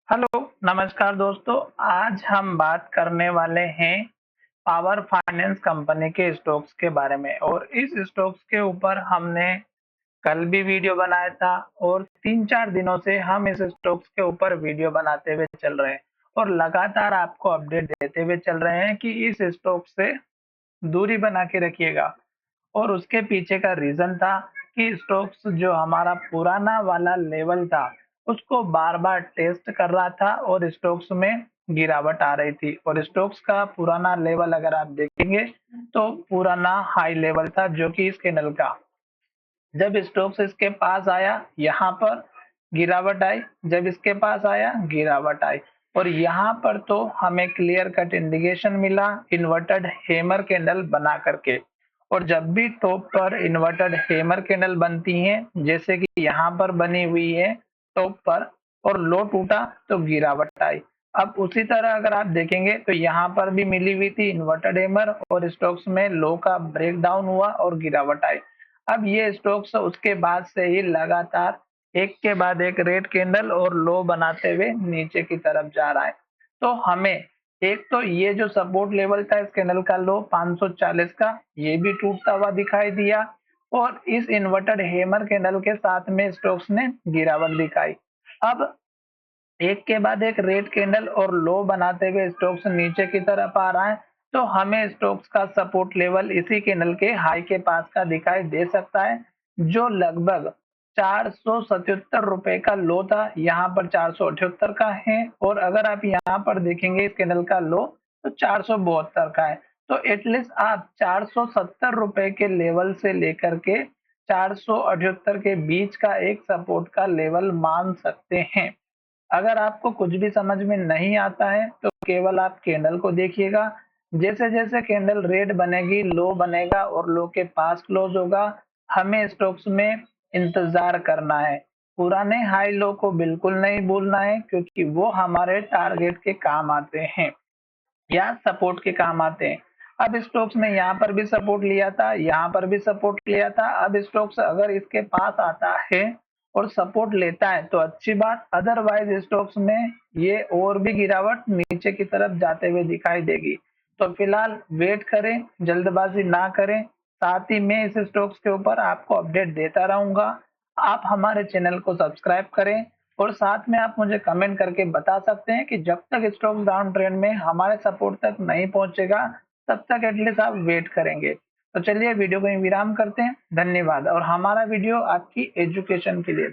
Hello, नमस्कार दोस्तों। आज हम बात करने वाले हैं पावर फाइनेंस कंपनी के स्टॉक्स के बारे में और इस स्टॉक्स के ऊपर हमने कल भी वीडियो बनाया था और 3-4 दिनों से हम इस स्टॉक्स के ऊपर वीडियो बनाते हुए चल रहे हैं और लगातार आपको अपडेट देते हुए चल रहे हैं कि इस स्टॉक से दूरी बना के रखिएगा। और उसके पीछे का रीज़न था कि स्टोक्स जो हमारा पुराना वाला लेवल था, उसको बार-बार टेस्ट कर रहा था और स्टोक्स में गिरावट आ रही थी और स्टोक्स का पुराना लेवल अगर आप देखेंगे, तो पुराना हाई लेवल था जो कि इस कैंडल का। जब स्टोक्स इसके पास आया, यहाँ पर गिरावट आई, जब इसके पास आया, गिरावट आई और यहाँ पर तो हमें क्लियर कट इंडिकेशन मिला इन्वर्टेड हैमर कैंडल बना करके। और जब भी टॉप पर इन्वर्टेड हैमर कैंडल बनती हैं, जैसे कि यहाँ पर बनी हुई है टॉप पर और लो टूटा तो गिरावट आई। अब उसी तरह अगर आप देखेंगे तो यहाँ पर भी मिली हुई थी इन्वर्टेड हैमर और स्टॉक्स में लो का ब्रेकडाउन हुआ और गिरावट आई। अब ये स्टॉक्स उसके बाद से ही लगातार एक के बाद एक रेड कैंडल और लो बनाते हुए नीचे की तरफ जा रहा है। तो हमें एक तो ये जो सपोर्ट लेवल था इस कैंडल का लो 540 का, ये भी टूटता हुआ दिखाई दिया और इस इन्वर्टेड हैमर कैंडल के साथ में स्टॉक्स ने गिरावट दिखाई। अब एक के बाद एक रेड कैंडल और लो बनाते हुए स्टॉक्स नीचे की तरफ आ रहा है, तो हमें स्टॉक्स का सपोर्ट लेवल इसी कैंडल के हाई के पास का दिखाई दे सकता है, जो लगभग 477 रुपए का लो था, यहाँ पर 478 का है और अगर आप यहाँ पर देखेंगे इस कैंडल का लो तो 472 का है। तो एटलीस्ट आप 470 रुपए के लेवल से लेकर के 478 के बीच का एक सपोर्ट का लेवल मान सकते हैं। अगर आपको कुछ भी समझ में नहीं आता है तो केवल आप कैंडल को देखिएगा। जैसे-जैसे कैंडल रेड बनेगी, लो बनेगा और लो के पास क्लोज होगा, हमें स्टॉक्स में इंतज़ार करना है। पुराने हाई लो को बिल्कुल नहीं भूलना है क्योंकि वो हमारे टारगेट के काम आते हैं या सपोर्ट के काम आते हैं। अब स्टॉक्स ने यहाँ पर भी सपोर्ट लिया था, यहाँ पर भी सपोर्ट लिया था। अब स्टॉक्स अगर इसके पास आता है और सपोर्ट लेता है तो अच्छी बात, अदरवाइज स्टॉक्स में ये और भी गिरावट नीचे की तरफ जाते हुए दिखाई देगी। तो फिलहाल वेट करें, जल्दबाजी ना करें। साथ ही मैं इस स्टॉक्स के ऊपर आपको अपडेट देता रहूंगा। आप हमारे चैनल को सब्सक्राइब करें और साथ में आप मुझे कमेंट करके बता सकते हैं कि जब तक स्टॉक डाउन ट्रेंड में हमारे सपोर्ट तक नहीं पहुंचेगा, तब तक एटलीस्ट आप वेट करेंगे। तो चलिए वीडियो को यहीं विराम करते हैं। धन्यवाद और हमारा वीडियो आपकी एजुकेशन के लिए